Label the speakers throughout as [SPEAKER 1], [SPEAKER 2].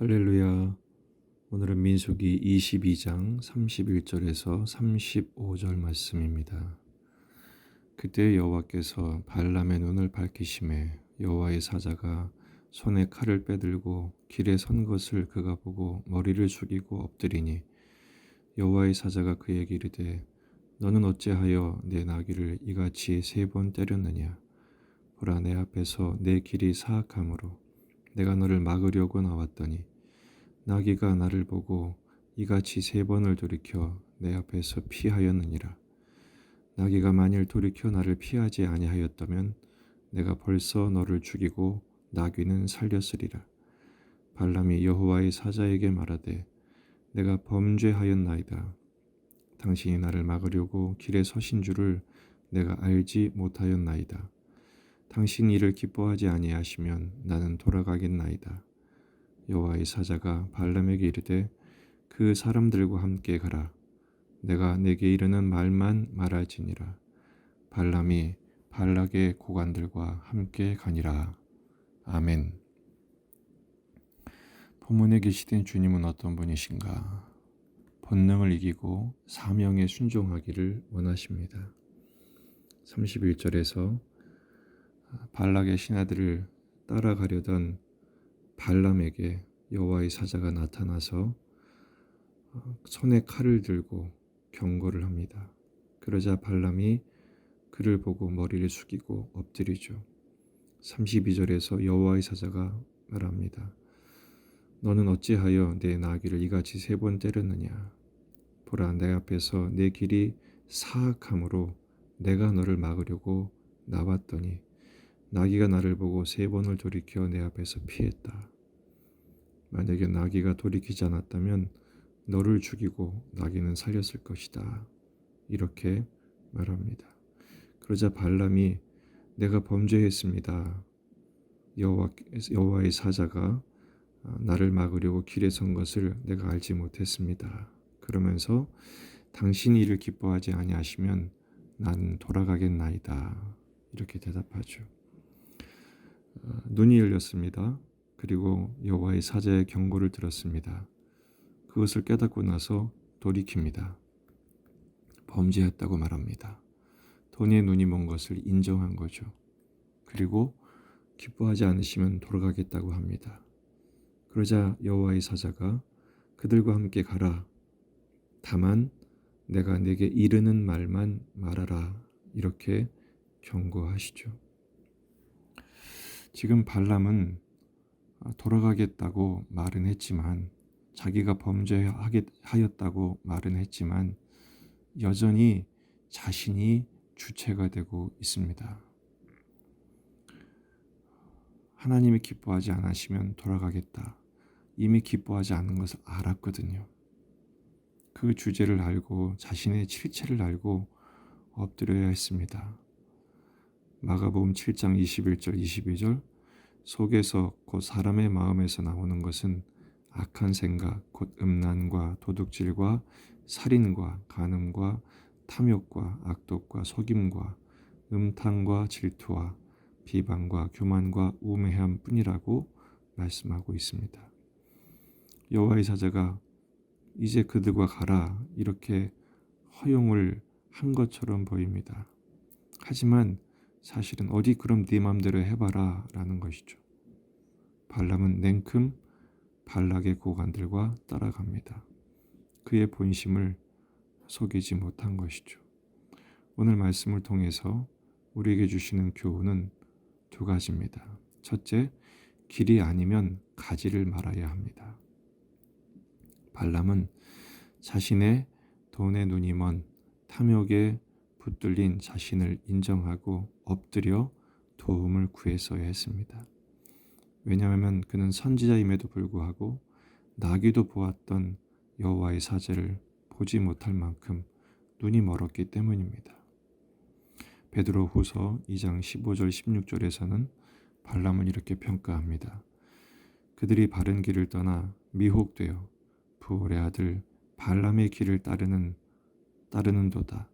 [SPEAKER 1] 할렐루야. 오늘은 민수기 22장 31절에서 35절 말씀입니다. 그때 여호와께서 발람의 눈을 밝히시매 여호와의 사자가 손에 칼을 빼들고 길에 선 것을 그가 보고 머리를 숙이고 엎드리니 여호와의 사자가 그에게 이르되 너는 어찌하여 내 나귀를 이같이 3번 때렸느냐. 보라, 내 앞에서 내 길이 사악하므로 내가 너를 막으려고 나왔더니 나귀가 나를 보고 이같이 3번을 돌이켜 내 앞에서 피하였느니라. 나귀가 만일 돌이켜 나를 피하지 아니하였다면 내가 벌써 너를 죽이고 나귀는 살렸으리라. 발람이 여호와의 사자에게 말하되 내가 범죄하였나이다. 당신이 나를 막으려고 길에 서신 줄을 내가 알지 못하였나이다. 당신이 이를 기뻐하지 아니하시면 나는 돌아가겠나이다. 여호와의 사자가 발람에게 이르되 그 사람들과 함께 가라. 내가 내게 이르는 말만 말할지니라. 발람이 발락의 고관들과 함께 가니라. 아멘. 본문에 계시된 주님은 어떤 분이신가? 본능을 이기고 사명에 순종하기를 원하십니다. 31절에서 발락의 신하들을 따라가려던 발람에게 여호와의 사자가 나타나서 손에 칼을 들고 경고를 합니다. 그러자 발람이 그를 보고 머리를 숙이고 엎드리죠. 32절에서 여호와의 사자가 말합니다. 너는 어찌하여 내 나귀를 이같이 3번 때렸느냐. 보라, 내 앞에서 내 길이 사악하므로 내가 너를 막으려고 나왔더니 나귀가 나를 보고 3번을 돌이켜 내 앞에서 피했다. 만약에 나귀가 돌이키지 않았다면 너를 죽이고 나귀는 살렸을 것이다. 이렇게 말합니다. 그러자 발람이 내가 범죄했습니다. 여호와의 사자가 나를 막으려고 길에 선 것을 내가 알지 못했습니다. 그러면서 당신이 이를 기뻐하지 아니하시면 나는 돌아가겠나이다. 이렇게 대답하죠. 눈이 열렸습니다. 그리고 여호와의 사자의 경고를 들었습니다. 그것을 깨닫고 나서 돌이킵니다. 범죄했다고 말합니다. 돈에 눈이 먼 것을 인정한 거죠. 그리고 기뻐하지 않으시면 돌아가겠다고 합니다. 그러자 여호와의 사자가 그들과 함께 가라. 다만 내가 내게 이르는 말만 말하라. 이렇게 경고하시죠. 지금 발람은 돌아가겠다고 말은 했지만 자기가 범죄하였다고 말은 했지만 여전히 자신이 주체가 되고 있습니다. 하나님이 기뻐하지 않으시면 돌아가겠다. 이미 기뻐하지 않는 것을 알았거든요. 그 주제를 알고 자신의 실체를 알고 엎드려야 했습니다. 마가복음 7장 21절 22절 속에서 곧 사람의 마음에서 나오는 것은 악한 생각 곧 음란과 도둑질과 살인과 간음과 탐욕과 악독과 속임과 음탕과 질투와 비방과 교만과 우매함 뿐이라고 말씀하고 있습니다. 여호와의 사자가 이제 그들과 가라 이렇게 허용을 한 것처럼 보입니다. 하지만 사실은 어디 그럼 네 맘대로 해봐라 라는 것이죠. 발람은 냉큼 발락의 고관들과 따라갑니다. 그의 본심을 속이지 못한 것이죠. 오늘 말씀을 통해서 우리에게 주시는 교훈은 2가지입니다. 첫째, 길이 아니면 가지를 말아야 합니다. 발람은 자신의 돈에 눈이 먼 탐욕에 붙들린 자신을 인정하고 엎드려 도움을 구했어야 했습니다. 왜냐하면 그는 선지자임에도 불구하고 나귀도 보았던 여호와의 사자를 보지 못할 만큼 눈이 멀었기 때문입니다. 베드로 후서 2장 15절 16절에서는 발람을 이렇게 평가합니다. 그들이 바른 길을 떠나 미혹되어 부올의 아들 발람의 길을 따르는도다.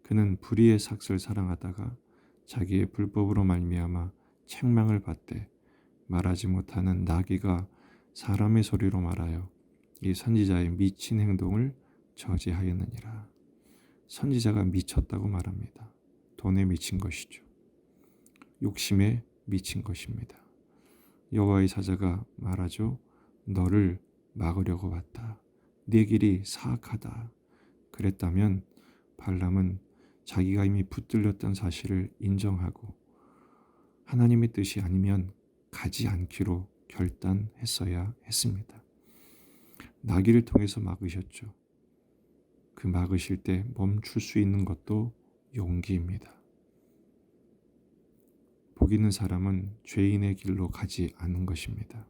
[SPEAKER 1] 그는 불의의 삭을 사랑하다가 자기의 불법으로 말미암아 책망을 받되 말하지 못하는 나귀가 사람의 소리로 말하여 이 선지자의 미친 행동을 저지하였느니라. 선지자가 미쳤다고 말합니다. 돈에 미친 것이죠. 욕심에 미친 것입니다. 여호와의 사자가 말하죠. 너를 막으려고 왔다. 네 길이 사악하다. 그랬다면 발람은 자기가 이미 붙들렸던 사실을 인정하고 하나님의 뜻이 아니면 가지 않기로 결단했어야 했습니다. 나귀를 통해서 막으셨죠. 그 막으실 때 멈출 수 있는 것도 용기입니다. 복 있는 사람은 죄인의 길로 가지 않는 것입니다.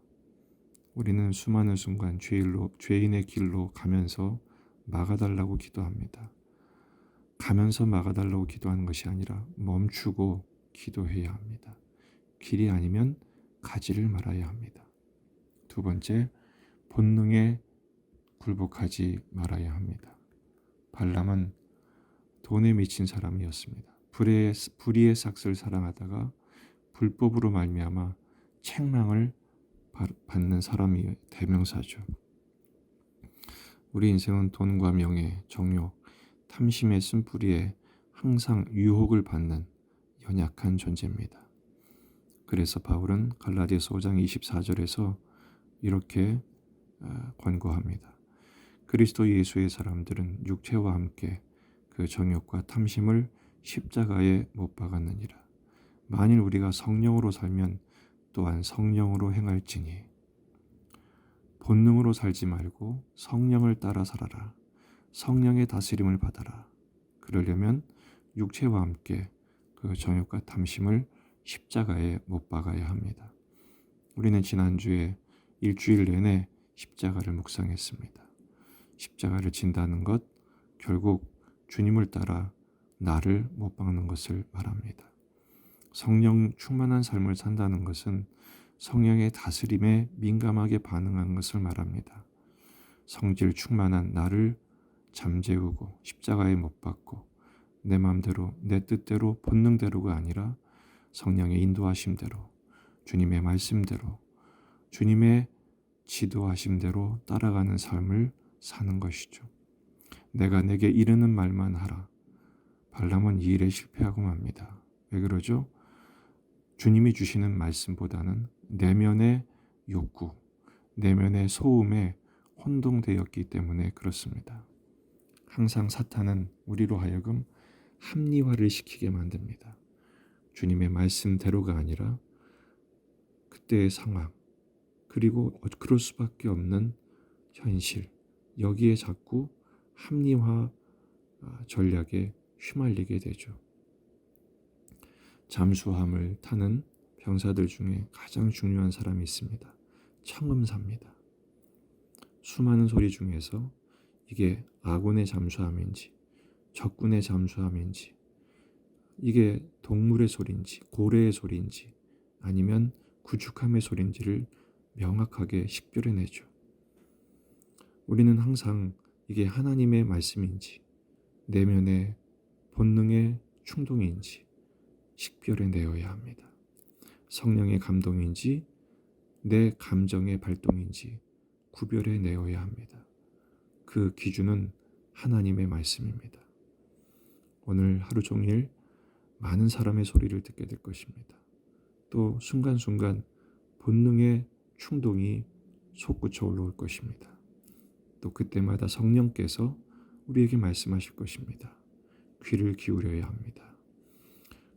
[SPEAKER 1] 우리는 수많은 순간 죄인의 길로 가면서 막아달라고 기도합니다. 가면서 막아달라고 기도하는 것이 아니라 멈추고 기도해야 합니다. 길이 아니면 가지를 말아야 합니다. 두 번째, 본능에 굴복하지 말아야 합니다. 발람은 돈에 미친 사람이었습니다. 불의의 삭슬 사랑하다가 불법으로 말미암아 책망을 받는 사람이 대명사죠. 우리 인생은 돈과 명예, 정욕, 탐심의 쓴뿌리에 항상 유혹을 받는 연약한 존재입니다. 그래서 바울은 갈라디아서 5장 24절에서 이렇게 권고합니다. 그리스도 예수의 사람들은 육체와 함께 그 정욕과 탐심을 십자가에 못 박았느니라. 만일 우리가 성령으로 살면 또한 성령으로 행할지니 본능으로 살지 말고 성령을 따라 살아라. 성령의 다스림을 받아라. 그러려면 육체와 함께 그 정욕과 탐심을 십자가에 못 박아야 합니다. 우리는 지난주에 일주일 내내 십자가를 묵상했습니다. 십자가를 진다는 것, 결국 주님을 따라 나를 못 박는 것을 말합니다. 성령 충만한 삶을 산다는 것은 성령의 다스림에 민감하게 반응하는 것을 말합니다. 성질 충만한 나를 잠재우고 십자가에 못 박고 내 마음대로 내 뜻대로 본능대로가 아니라 성령의 인도하심대로 주님의 말씀대로 주님의 지도하심대로 따라가는 삶을 사는 것이죠. 내가 내게 이르는 말만 하라. 발람은 이 일에 실패하고 맙니다. 왜 그러죠? 주님이 주시는 말씀보다는 내면의 욕구, 내면의 소음에 혼동되었기 때문에 그렇습니다. 항상 사탄은 우리로 하여금 합리화를 시키게 만듭니다. 주님의 말씀대로가 아니라 그때의 상황, 그리고 그럴 수밖에 없는 현실, 여기에 자꾸 합리화 전략에 휘말리게 되죠. 잠수함을 타는 병사들 중에 가장 중요한 사람이 있습니다. 청음사입니다. 수많은 소리 중에서 이게 아군의 잠수함인지 적군의 잠수함인지 이게 동물의 소리인지 고래의 소리인지 아니면 구축함의 소리인지를 명확하게 식별해내죠. 우리는 항상 이게 하나님의 말씀인지 내면의 본능의 충동인지 식별해내어야 합니다. 성령의 감동인지 내 감정의 발동인지 구별해내어야 합니다. 그 기준은 하나님의 말씀입니다. 오늘 하루 종일 많은 사람의 소리를 듣게 될 것입니다. 또 순간순간 본능의 충동이 솟구쳐 올라올 것입니다. 또 그때마다 성령께서 우리에게 말씀하실 것입니다. 귀를 기울여야 합니다.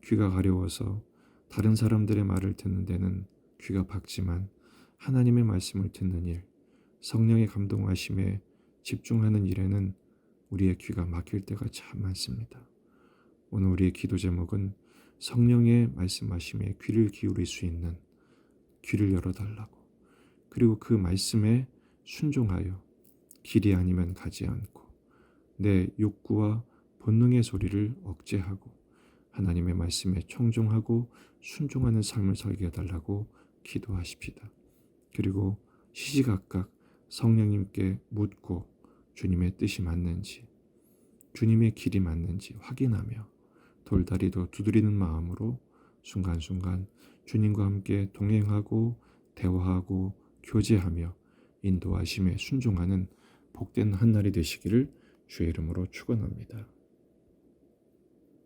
[SPEAKER 1] 귀가 가려워서 다른 사람들의 말을 듣는 데는 귀가 박지만 하나님의 말씀을 듣는 일, 성령의 감동하심에 집중하는 일에는 우리의 귀가 막힐 때가 참 많습니다. 오늘 우리의 기도 제목은 성령의 말씀하심에 귀를 기울일 수 있는 귀를 열어달라고, 그리고 그 말씀에 순종하여 길이 아니면 가지 않고 내 욕구와 본능의 소리를 억제하고 하나님의 말씀에 청종하고 순종하는 삶을 살게 해달라고 기도하십시다. 그리고 시시각각 성령님께 묻고 주님의 뜻이 맞는지 주님의 길이 맞는지 확인하며 돌다리도 두드리는 마음으로 순간순간 주님과 함께 동행하고 대화하고 교제하며 인도하심에 순종하는 복된 한 날이 되시기를 주의 이름으로 축원합니다.